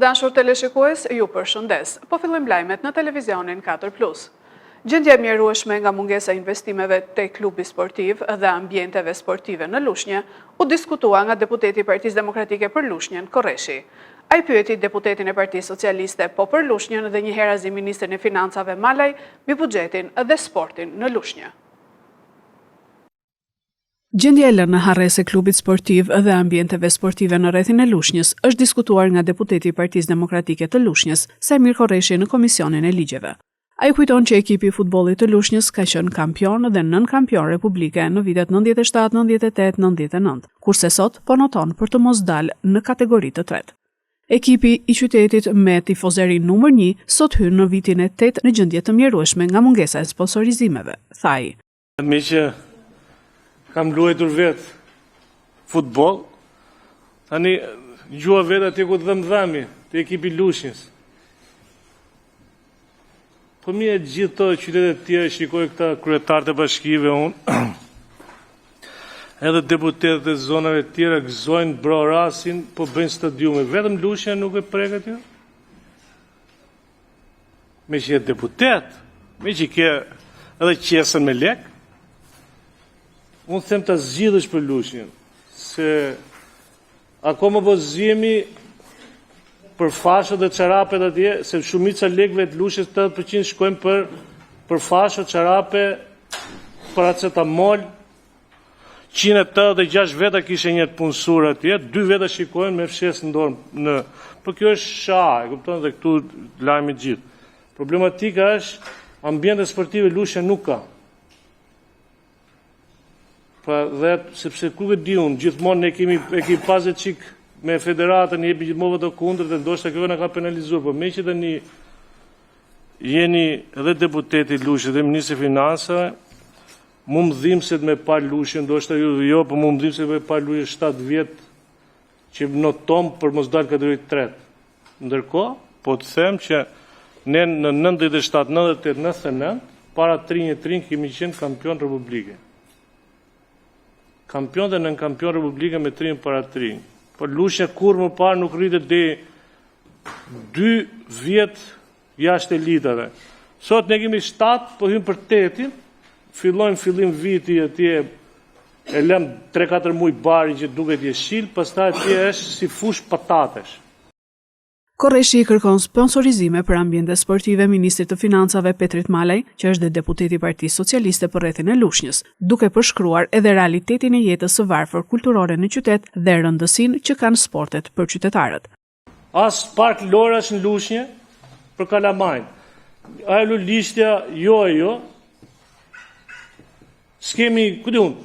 Të dashur teleshikues, ju përshëndes. Po fillim lajmet në televizionin 4+. Gjendja e mjerueshme nga mungesa e investimeve te klubi sportiv dhe ambienteve sportive në Lushnjë u diskutua nga deputeti i Partisë Demokratike për Lushnjën, Korreshi. Ai pyeti deputetin e Partisë Socialiste po për Lushnjën dhe njëherëzi ministrin e Financave Malaj mbi buxhetin dhe sportin në Lushnjë. Gjendja e lënë në harres e klubit sportiv dhe ambienteve sportive në rrethin e Lushnjës është diskutuar nga deputeti i Partisë Demokratike të Lushnjës, Samir Korreshi, në Komisionin e Ligjeve. Ai kujton që ekipi i futbollit të Lushnjës ka qenë kampion dhe nën kampion republike në vitet 97, 98, 99, kurse sot po noton për të mos dalë në kategori të tretë. Ekipi i qytetit me tifozeri numër 1 sot hyn në vitin e 8 në gjendje të mjerueshme nga mungesa e sponsorizimeve, tha ai. Kam luajtur vetë futbol, tani gjua vetë atje ku të dhëmi, të ekipi Lushnjës. Po mi e gjithë të qytetet tjera, shikoj këta kryetarët e bashkive unë, edhe deputetët e zonave tjera gëzojnë brorasin, po bëjnë stadiume. Vetëm Lushnja nuk e preket jo? Me që je deputet, me që ke edhe qesën me lek, unë them të zgjidhësh për Lushnjën, se akoma po zgjemi për fashët dhe çarapet atje, se shumica lekëve të Lushnjës 80% shkojnë për fashët, çarape, për acetamol, 186 veta kishe një të punësur atje, 2 veta shikojnë me fshes në dorë në... Për kjo është shah, e kupton dhe këtu lajmi gjithë. Problematika është, ambiente sportive Lushnja nuk ka. Pa dhe sepse ku e di unë, gjithmonë ne kemi pasë çik me federatën, jepi gjithmonë të kundërt dhe ndoshta kjo na ka penalizuar, por me që tani jeni edhe deputeti i Lushnjës dhe ministri i Financave, mu më dhimbset me pa Lushnjën, ndoshta jo, po mu më dhimbset me pa Lushnjën 7 vjet që noton për mos dalë kategori 3. Ndërkohë, po të them që ne në 97, 98, 99, para 3-1 kemi qenë kampion republike. Kampion dhe nën kampion republike me 3-3. Por Lushnja kur më parë nuk rritet deri 2 vjet jashtë elitave. Sot ne kemi 7, po hym për 8-in, fillojmë fillim viti atje, e lëm 3-4 muaj bari që duket jeshil, pastaj atje është si fush patatesh. Korreshi i kërkon sponsorizime për ambiente sportive ministrit të Financave Petrit Malaj, që është dhe deputeti i Partisë Socialiste për rrethin e Lushnjës, duke përshkruar edhe realitetin e jetës së varfër kulturore në qytet dhe rëndësinë që kanë sportet për qytetarët. As park lorash në Lushnjë për kalamajnë. Ajo listja jo. S'kemi, ku diun,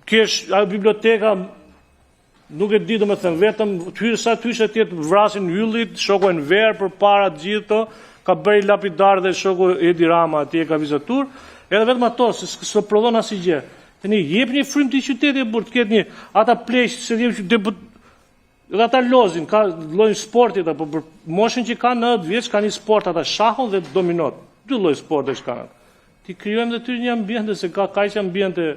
kesh ajo biblioteka. Nuk e di do me thënë, vetëm sa të hyshe tjetë vrasin hyllit, shoku e në verë për para të gjithë to, ka bëri lapidar dhe shoku Edi Rama atje ka vizatur, edhe vetëm ato, se prodhon asnjë gjë. Tani jep një frymë të qytetit e burë, të ketë një, ata pleqë, se edhe ata lozin, ka lojnë sportit, apo për moshën që kanë në 10 vjeç, ka një sport, ata shahon dhe dominot, 2 lloj sporte që kanë. Ti krijojmë dhe ty një ambiente, se ka kaq ambiente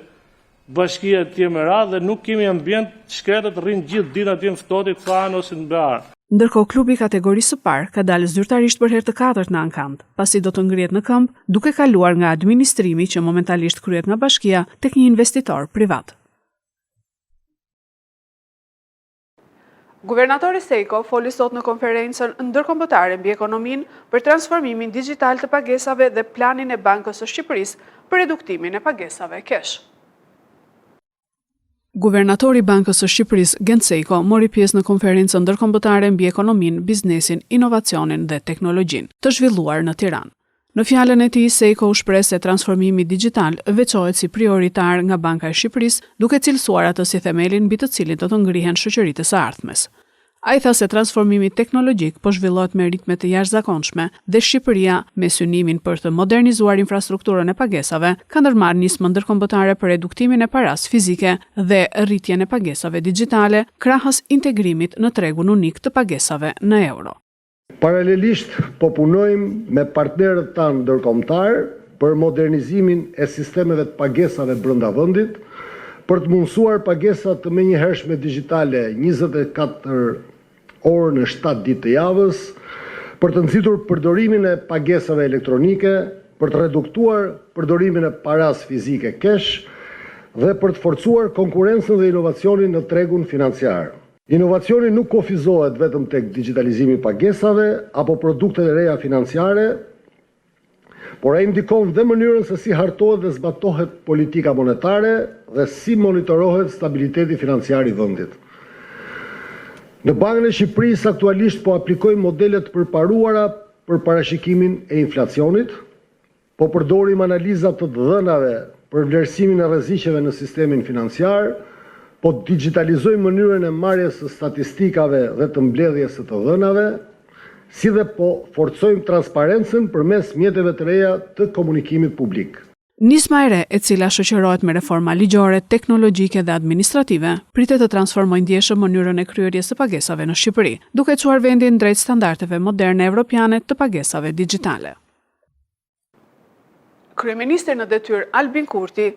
bashkia tje me radhë dhe nuk kemi ambient, shkretët rrinë gjithë ditë atje në ftohtit, thanë ose në barë. Ndërkohë klubi kategorisë së parë ka dalë zyrtarisht për herë të 4 në ankand, pasi do të ngrihet në këmbë, duke kaluar nga administrimi që momentalisht kryhet nga bashkia tek një investitor privat. Guvernatori Sejko foli sot në konferencën ndërkombëtare mbi ekonominë për transformimin digjital të pagesave dhe planin e Bankës së Shqipërisë për reduktimin e pagesave kesh. Guvernatori i Bankës së Shqipërisë, Gent Sejko, mori pjesë në konferencën ndërkombëtare mbi ekonominë, biznesin, inovacionin dhe teknologjinë, të zhvilluar në Tiranë. Në fjalën e tij, Sejko u shpreh se transformimi digjital veçohet si prioritar nga Banka e Shqipërisë, duke cilësuar atë si themelin mbi të cilin do të ngrihen shoqëritë së ardhmes. Ai tha se transformimi teknologjik po zhvillohet me ritme të jashtëzakonshme dhe Shqipëria, me synimin për të modernizuar infrastrukturën e pagesave, ka ndërmarrë nismë ndërkombëtare për reduktimin e paras fizike dhe rritjen e pagesave digjitale, krahas integrimit në tregun unik të pagesave në euro. Paralelisht po punojmë me partnerët tanë ndërkombëtar për modernizimin e sistemeve të pagesave brenda vendit, për të mundësuar pagesat të menjëhershme digjitale 24 orë në 7 ditë të javës, për të nxitur përdorimin e pagesave elektronike, për të reduktuar përdorimin e paras fizike cash dhe për të forcuar konkurencën dhe inovacionin në tregun financiar. Inovacioni nuk kufizohet vetëm tek digitalizimi i pagesave apo produktet e reja financiare, por ai ndikon dhe mënyrën se si hartohet dhe zbatohet politika monetare dhe si monitorohet stabiliteti financiar i vendit. Në Bankën e Shqipërisë aktualisht po aplikojmë modele të përparuara për parashikimin e inflacionit, po përdorim analiza të dhënave për vlerësimin e rreziqeve në sistemin financiar, po digitalizojmë mënyrën e marrjes së statistikave dhe të mbledhjes së të dhënave, si dhe po forcojmë transparencën përmes mjeteve të reja të komunikimit publik. Nisma e re, e cila shoqërohet me reforma ligjore, teknologjike dhe administrative, pritet të transformojë ndjeshëm mënyrën e kryerjes së pagesave në Shqipëri, duke çuar vendin drejt standardeve moderne evropiane të pagesave digjitale. Kryeministri në detyrë Albin Kurti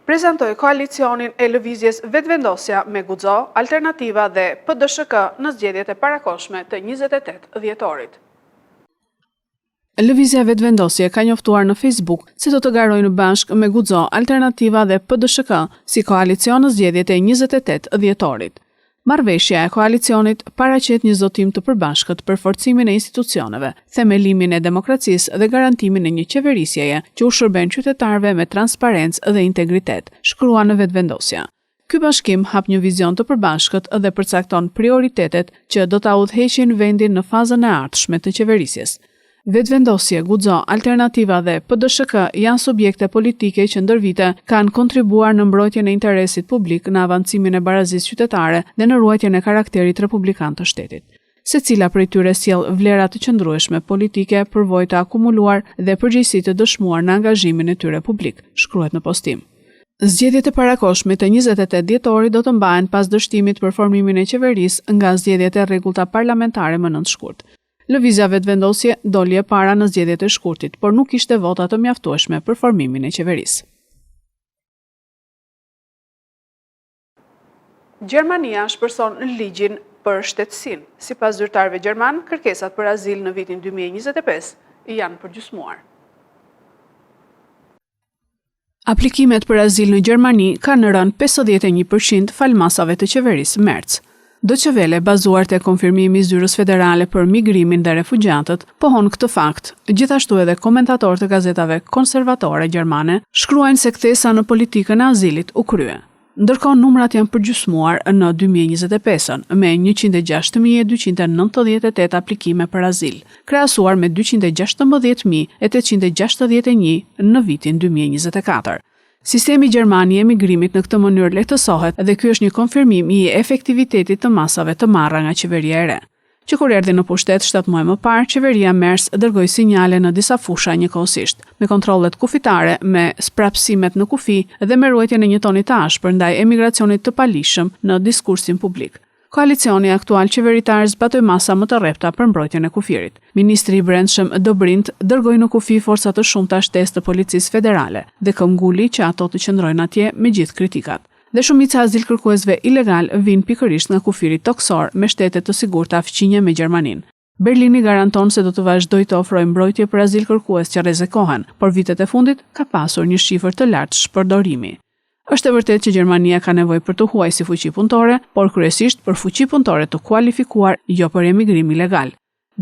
prezantoi koalicionin e lëvizjes Vetvendosja me Guxo, Alternativa dhe PDSHK në zgjedhjet e parakoshme të 28 dhjetorit. Lëvizja Vetvendosje ka njoftuar në Facebook se do të garojnë bashkë me Guxo, Alternativa dhe PDSHK si koalicion në zgjedhjet e 28 dhjetorit. Marrëveshja e koalicionit paraqet një zotim të përbashkët për forcimin e institucioneve, themelimin e demokracisë dhe garantimin e një qeverisjeje që u shërben qytetarëve me transparencë dhe integritet, shkrua në Vetvendosja. Ky bashkim hap një vizion të përbashkët dhe përcakton prioritetet që do ta udhëheqin vendin në fazën e ardhshme të qeverisjes. Vetvendosje, Guxo, Alternativa dhe PDSHK janë subjekte politike që ndër vite kanë kontribuar në mbrojtjen e interesit publik, në avancimin e barazisë qytetare dhe në ruajtjen e karakterit republikan të shtetit. Secila prej tyre sjell vlera të qëndrueshme politike, përvojë të akumuluar dhe përgjegjësi të dëshmuar në angazhimin e tyre publik, shkruhet në postim. Zgjedhjet e parakoshme të 28 dhjetorit do të mbahen pas dështimit për formimin e qeverisë nga zgjedhjet e rregullta parlamentare më 9 shkurt. Lëvizja Vetvendosje doli e para në zgjedhjet e shkurtit, por nuk kishte vota të mjaftueshme për formimin e qeverisë. Gjermania shpërson ligjin për shtetësinë. Sipas zyrtarëve gjerman, kërkesat për azil në vitin 2025 janë përgjysmuar. Aplikimet për azil në Gjermani kanë rënë 51% falmasave të qeverisë Merz. Deutsche Welle, bazuar te konfirmimi i Zyrës Federale për Migrimin dhe Refugjatët, pohon këtë fakt. Gjithashtu edhe komentatorë të gazetave konservatore gjermane shkruajnë se kthesa në politikën e azilit u krye. Ndërkohë numrat janë përgjysmuar në 2025 me 106.298 aplikime për azil, krahasuar me 216.861 në vitin 2024. Sistemi gjerman i emigrimit në këtë mënyrë lehtësohet dhe ky është një konfirmim i efektivitetit të masave të marra nga qeveria e re. Që kur erdhi në pushtet 7 muaj më parë, qeveria Merz dërgoi sinjale në disa fusha njëkohësisht, me kontrollet kufitare, me sprapsimet në kufi dhe me ruajtjen e një toni të ashpër ndaj emigracionit të palishëm në diskursin publik. Koalicioni aktual qeveritar zbatoi masa më të rrepta për mbrojtjen e kufirit. Ministri i Brendshëm Dobrindt dërgoi në kufi forca të shumta shtesë të policisë federale dhe këmbguli që ato të qëndrojnë atje me gjithë kritikat. Dhe shumica azilkërkuesve ilegal vijnë pikërisht nga kufiri toksor me shtete të sigurta fqinje me Gjermaninë. Berlini garanton se do të vazhdojë të ofrojë mbrojtje për azilkërkues që rrezekohen, por vitet e fundit ka pasur një shifër të lartë shpërdorimi. Është e vërtetë që Gjermania ka nevojë për të huajë si fuqi punëtore, por kryesisht për fuqi punëtore të kualifikuar, jo për emigrim ilegal.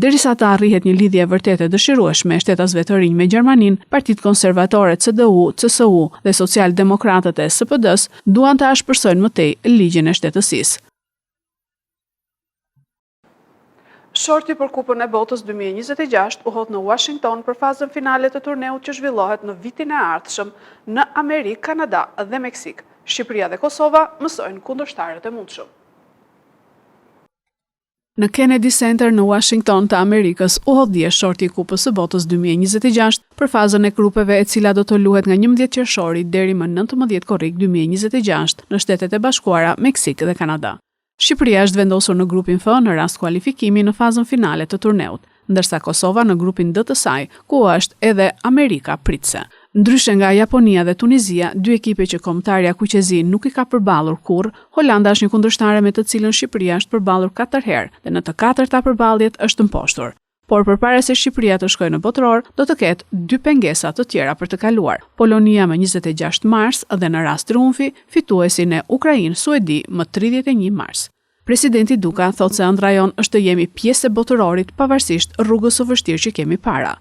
Derisa të arrihet një lidhje vërtetë e dëshirueshme e shtetasve të rinj me Gjermaninë, partitë konservatore CDU, CSU dhe socialdemokratët e SPD-s duan të ashpërsojnë më tej ligjin e shtetësisë. Shorti për Kupën e Botës 2026 u hodh në Washington për fazën finale të turneut që zhvillohet në vitin e ardhshëm në Amerikë, Kanada dhe Meksik. Shqipëria dhe Kosova mësojnë kundërshtarët e mundshëm. Në Kennedy Center në Washington të Amerikës u hodh dje shorti i Kupës së Botës 2026 për fazën e grupeve e cila do të luhet nga 11 qershori deri më 19 korrik 2026 në Shtetet e Bashkuara, Meksik dhe Kanada. Shqipëria është vendosur në grupin F në rast kualifikimi në fazën finale të turneut, ndërsa Kosova në grupin D të saj, ku është edhe Amerika pritse. Ndryshe nga Japonia dhe Tunizia, dy ekipe që kombëtarja Kuqezi nuk i ka përballur kurrë, Holanda është një kundërshtare me të cilën Shqipëria është përballur 4 herë dhe në të katërta përballjet është mposhtur. Por përpara se Shqipëria të shkojë në botëror, do të ketë 2 pengesa të tjera për të kaluar. Polonia më 26 mars dhe në rast triumfi, fituesin e Ukrainë-Suedi më 31 mars. Presidenti Duka thotë se ëndra jon është të jemi pjesë e botërorit pavarësisht rrugës së vështirë që kemi para.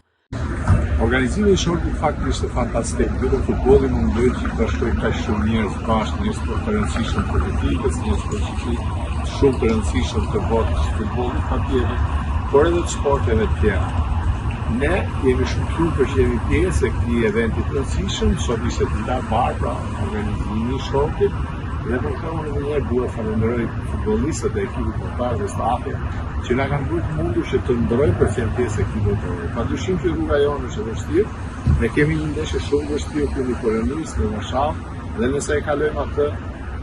Organizimi i shortit fakt ishte fantastik. Vetëm futbolli mundoi që të bashkojë kaq shumë njerëz bashkë, një sport të rëndësishëm për etikës, një sport shumë të rëndësishëm të botës futbollit patjetër, por edhe të sporteve të tjera. Ne jemi shumë për që jemi pjesë e këtij eventi të rëndësishëm, sot ishte dita e parë pra organizimi i shortit. Dhe për këtë unë një njerë dua falenderoj futbollistët e ekipit kombëtar dhe stafin që na kanë bërë mundur që të ndrojmë për të pjesë e ekipit kombëtar. Padyshim që rruga jonë është e vështirë, ne kemi një ndeshje shumë vështirë këtu në Polonisë, në Warszawa, dhe nëse e kalojmë atë,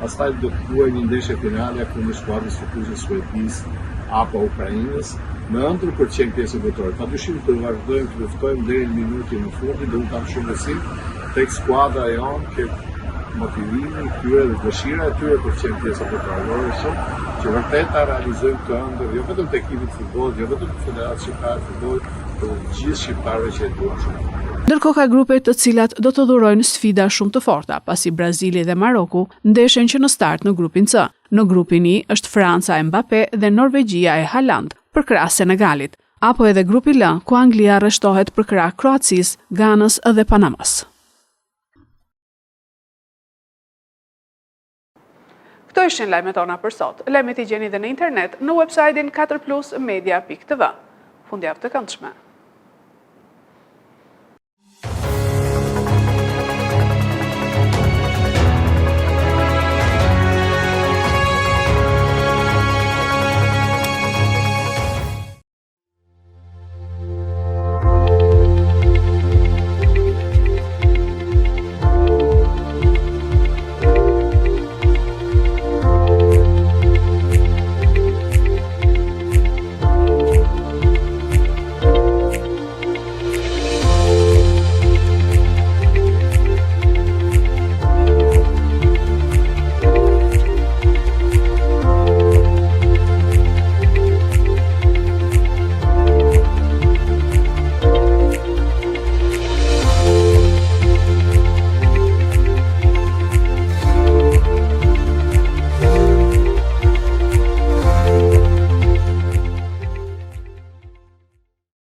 pastaj do të luajë një ndeshje finale kundër skuadrës futuese suedisë apo ukrainës, në ëndër për të qenë pjesë e botërorit. Padyshim të vazhdojmë të luftojmë deri në minutën e fundit dhe unë kam shumë besim tek skuadra jonë që motivimi i tyre dhe dëshira e tyre për të qenë pjesë e botërorore shumë që vërtet ta realizojmë të ëndër, jo vetëm të ekipit futboll, jo vetëm të Federacionit Shqiptare të Futbollit, por të gjithë shqiptarëve që e duan shumë. Ndërkohë ka grupe të cilat do të dhurojnë sfida shumë të forta, pasi Brazili dhe Maroku ndeshen që në start në grupin C. Në grupin I është Franca e Mbappé dhe Norvegjia e Haaland përkrah Senegalit, apo edhe grupi L, ku Anglia rreshtohet përkrah Kroacisë, Ganës dhe Panamas. Këto ishin lajmet tona për sot. Lajmet I gjeni dhe në internet në website-in 4plusmedia.tv. Fundjavë të këndshme.